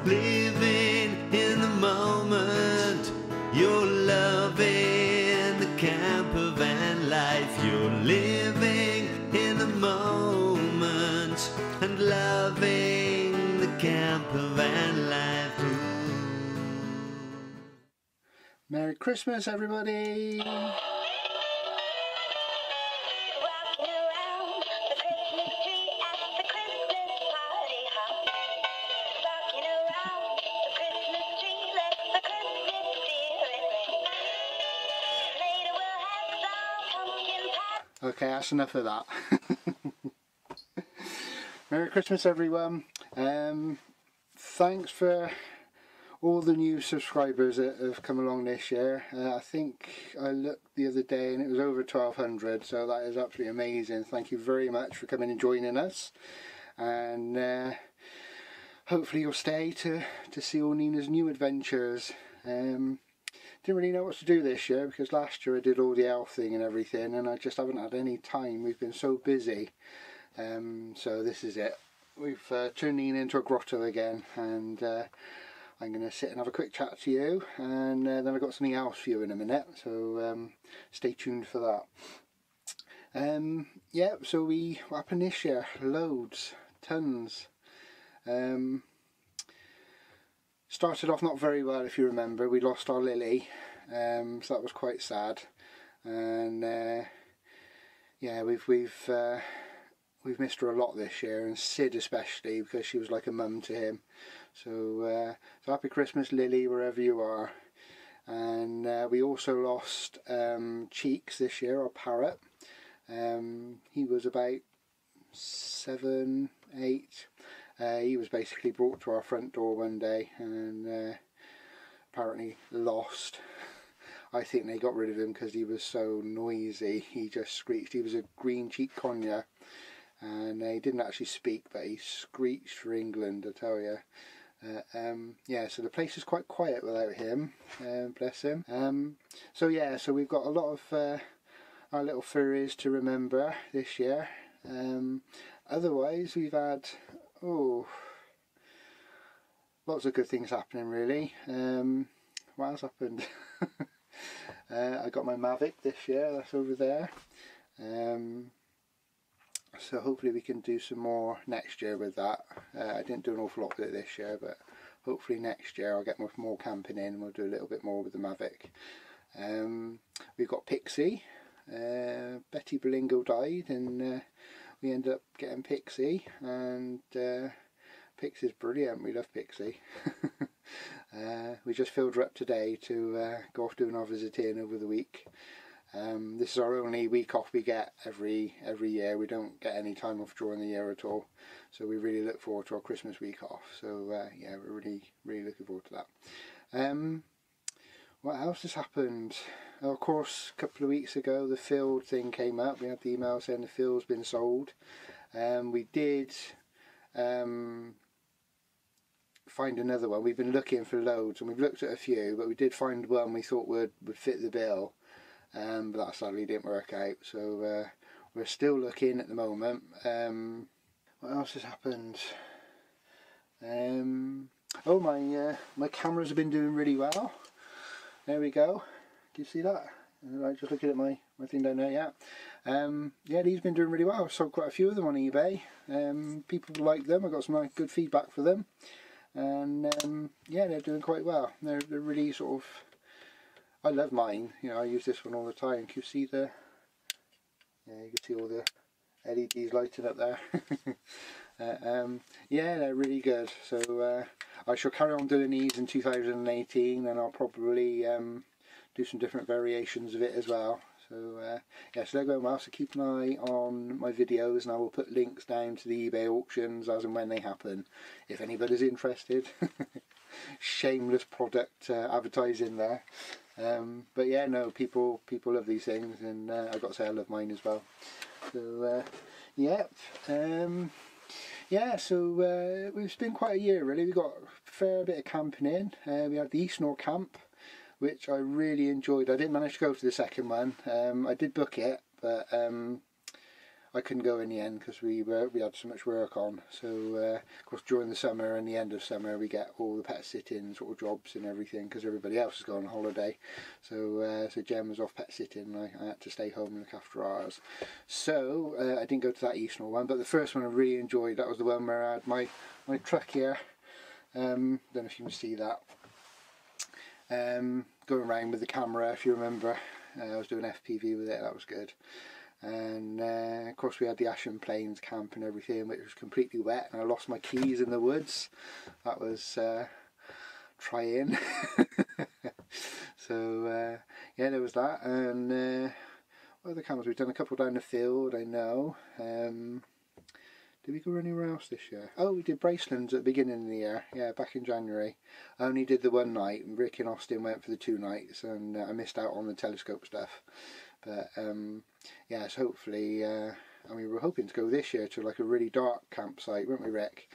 living in the moment. You're loving the camper van life. You're living in the moment and loving the camper van life. Merry Christmas, everybody! Okay, that's enough of that. Merry Christmas, everyone. Thanks for all the new subscribers that have come along this year. I think I looked the other day and it was over 1,200, so that is absolutely amazing. Thank you very much for coming and joining us, and hopefully you'll stay to see all Nina's new adventures. Didn't really know what to do this year because last year I did all the elf thing and everything, and I just haven't had any time. We've been so busy. So this is it. We've turned Nina into a grotto again, and I'm going to sit and have a quick chat to you, and then I've got something else for you in a minute, so stay tuned for that. Yeah, so what happened this year? Loads, tons. Started off not very well, if you remember. We lost our Lily, so that was quite sad, and yeah, we've missed her a lot this year, and Sid especially, because she was like a mum to him. So, so happy Christmas, Lily, wherever you are. And we also lost Cheeks this year, our parrot. He was about 7, 8. He was basically brought to our front door one day and apparently lost. I think they got rid of him because he was so noisy. He just screeched. He was a green-cheeked conure, and he didn't actually speak, but he screeched for England, I tell you. Yeah, so the place is quite quiet without him, bless him. So yeah, so we've got a lot of our little furries to remember this year. Otherwise, we've had lots of good things happening, really. What else happened? I got my Mavic this year, that's over there. So hopefully we can do some more next year with that. I didn't do an awful lot with it this year, but hopefully next year I'll get more camping in and we'll do a little bit more with the Mavic. We've got Pixie. Betty Belingo died, and we ended up getting Pixie, and Pixie's brilliant. We love Pixie. We just filled her up today to go off doing our visiting over the week. This is our only week off we get every year. We don't get any time off during the year at all, so we really look forward to our Christmas week off. So yeah, we're really looking forward to that. What else has happened? Oh, of course, a couple of weeks ago the field thing came up. We had the email saying the field's been sold. We did find another one. We've been looking for loads, and we've looked at a few, but we did find one we thought would fit the bill. But that sadly didn't work out, so we're still looking at the moment. What else has happened? Oh, my cameras have been doing really well. There we go. Do you see that? Right, just looking at my thing down there. Yeah, these have been doing really well. I've sold quite a few of them on eBay. People like them. I got some good feedback for them, and yeah, they're doing quite well. They're really sort of. I love mine, you know, I use this one all the time. Can you see yeah, you can see all the LEDs lighting up there. Yeah, they're really good. So I shall carry on doing these in 2018, and I'll probably do some different variations of it as well. So yeah, so they're going well, so keep an eye on my videos, and I will put links down to the eBay auctions as and when they happen, if anybody's interested. Shameless product advertising there. But yeah, no, people love these things, and I've got to say I love mine as well. So yeah, yeah, so it's been quite a year really. We got a fair bit of camping in. We had the Eastnor camp, which I really enjoyed. I didn't manage to go to the second one. I did book it, but I couldn't go in the end because we had so much work on. So of course during the summer and the end of summer we get all the pet sitting sort of jobs and everything because everybody else is going on holiday. So so Jem was off pet sitting and I had to stay home and look after ours. So I didn't go to that Eastnor one, but the first one I really enjoyed. That was the one where I had my truck here. Don't know if you can see that. Going around with the camera, if you remember. I was doing FPV with it. That was good. And of course we had the Ashen Plains camp and everything, which was completely wet, and I lost my keys in the woods. That was trying. So yeah, there was that. And what other campers? We've done a couple down the field, I know. Did we go anywhere else this year? Oh, we did Bracelands at the beginning of the year. Yeah, back in January. I only did the one night, and Rick and Austin went for the 2 nights, and I missed out on the telescope stuff. But yeah, so hopefully, I mean, we were hoping to go this year to like a really dark campsite, weren't we, Rick?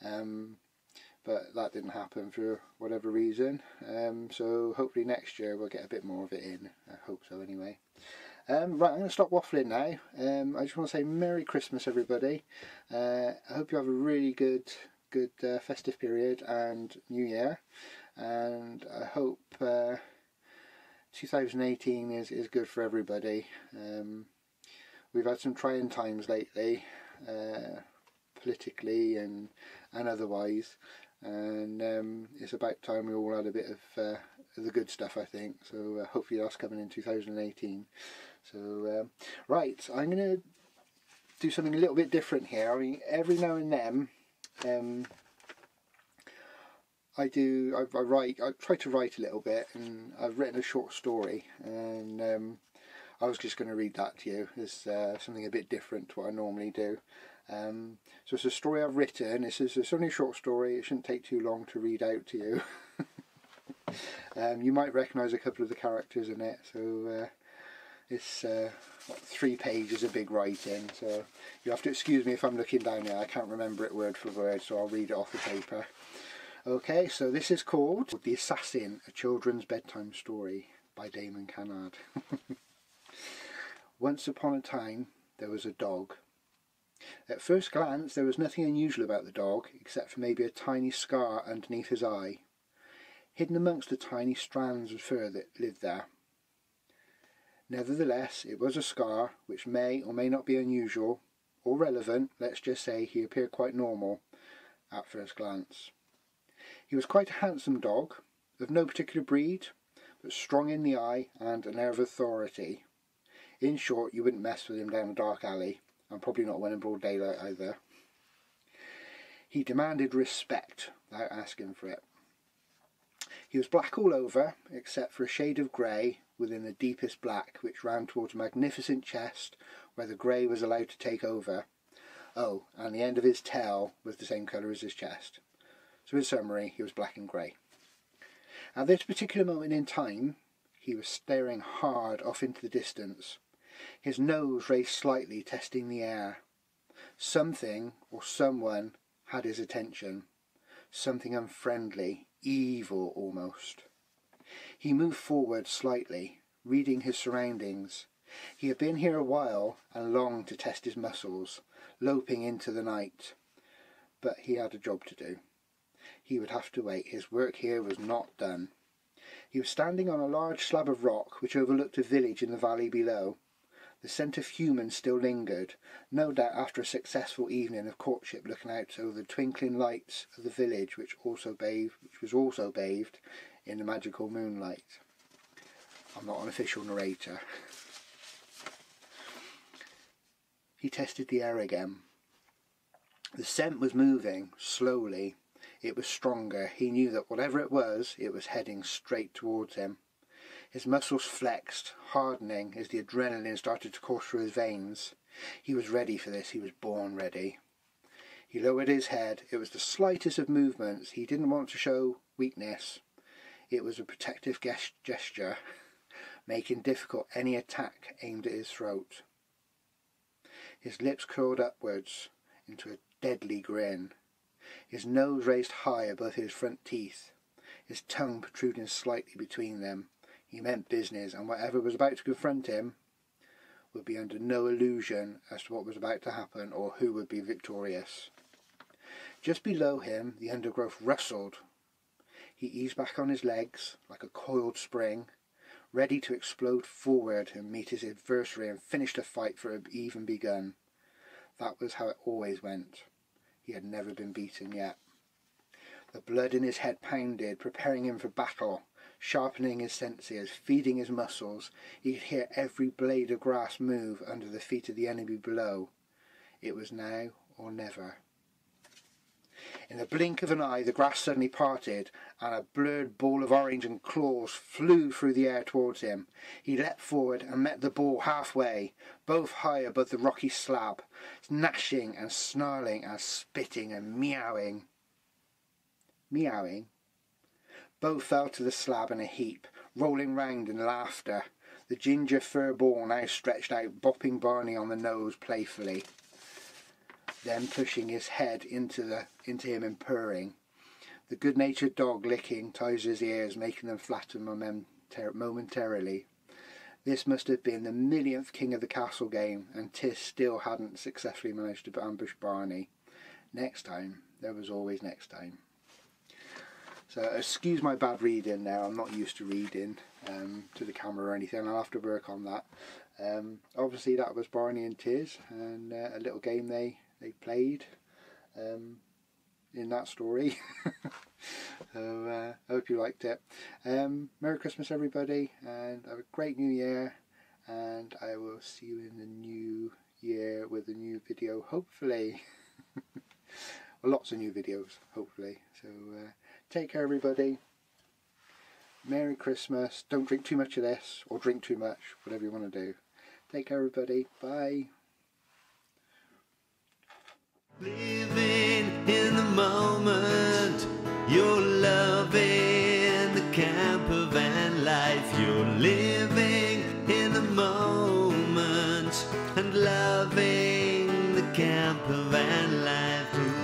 But that didn't happen for whatever reason. So hopefully next year we'll get a bit more of it in. I hope so anyway. Right, I'm going to stop waffling now. I just want to say Merry Christmas, everybody. I hope you have a really good festive period and New Year. And I hope 2018 is good for everybody. We've had some trying times lately, politically and otherwise. And it's about time we all had a bit of the good stuff, I think. So hopefully that's coming in 2018. So right, I'm going to do something a little bit different here. I mean, every now and then I try to write a little bit, and I've written a short story, and I was just going to read that to you. It's something a bit different to what I normally do. So it's a story I've written. It's only a short story. It shouldn't take too long to read out to you. You might recognise a couple of the characters in it. So it's 3 pages of big writing. So you have to excuse me if I'm looking down here. I can't remember it word for word, so I'll read it off the paper. Okay, so this is called The Assassin, a Children's Bedtime Story by Damon Cannard. Once upon a time, there was a dog. At first glance, there was nothing unusual about the dog, except for maybe a tiny scar underneath his eye. Hidden amongst the tiny strands of fur that lived there. Nevertheless, it was a scar, which may or may not be unusual, or relevant. Let's just say he appeared quite normal at first glance. He was quite a handsome dog, of no particular breed, but strong in the eye and an air of authority. In short, you wouldn't mess with him down a dark alley, and probably not when in broad daylight either. He demanded respect without asking for it. He was black all over, except for a shade of grey within the deepest black, which ran towards a magnificent chest where the grey was allowed to take over. Oh, and the end of his tail was the same colour as his chest. So in summary, he was black and grey. At this particular moment in time, he was staring hard off into the distance, his nose raised slightly, testing the air. Something or someone had his attention, something unfriendly, evil almost. He moved forward slightly, reading his surroundings. He had been here a while and longed to test his muscles, loping into the night. But he had a job to do. He would have to wait. His work here was not done. He was standing on a large slab of rock which overlooked a village in the valley below. The scent of humans still lingered, no doubt after a successful evening of courtship, looking out over the twinkling lights of the village, which was also bathed in the magical moonlight. I'm not an official narrator. He tested the air again. The scent was moving, slowly. It was stronger. He knew that whatever it was heading straight towards him. His muscles flexed, hardening as the adrenaline started to course through his veins. He was ready for this. He was born ready. He lowered his head. It was the slightest of movements. He didn't want to show weakness. It was a protective gesture, making difficult any attack aimed at his throat. His lips curled upwards into a deadly grin. His nose raised high above his front teeth, his tongue protruding slightly between them. He meant business, and whatever was about to confront him would be under no illusion as to what was about to happen or who would be victorious. Just below him, the undergrowth rustled. He eased back on his legs like a coiled spring, ready to explode forward and meet his adversary and finish the fight for it had even begun. That was how it always went. He had never been beaten yet. The blood in his head pounded, preparing him for battle, sharpening his senses, feeding his muscles. He could hear every blade of grass move under the feet of the enemy below. It was now or never. In the blink of an eye, the grass suddenly parted, and a blurred ball of orange and claws flew through the air towards him. He leapt forward and met the ball halfway, both high above the rocky slab, gnashing and snarling and spitting and meowing. Meowing? Both fell to the slab in a heap, rolling round in laughter, the ginger fur ball now stretched out, bopping Barney on the nose playfully, then pushing his head into him and purring. The good-natured dog licking Tiger's ears, making them flatten momentarily. This must have been the millionth King of the Castle game, and Tiz still hadn't successfully managed to ambush Barney. Next time, there was always next time. So excuse my bad reading now, I'm not used to reading to the camera or anything, I'll have to work on that. Obviously that was Barney and Tiz, and a little game they played in that story. So I hope you liked it. Merry Christmas everybody, and have a great new year, and I will see you in the new year with a new video, hopefully. Well, lots of new videos, hopefully. So take care everybody. Merry Christmas. Don't drink too much of this, or drink too much, whatever you want to do. Take care everybody. Bye. Living in the moment, you're loving the camper van life. You're living in the moment and loving the camper van life.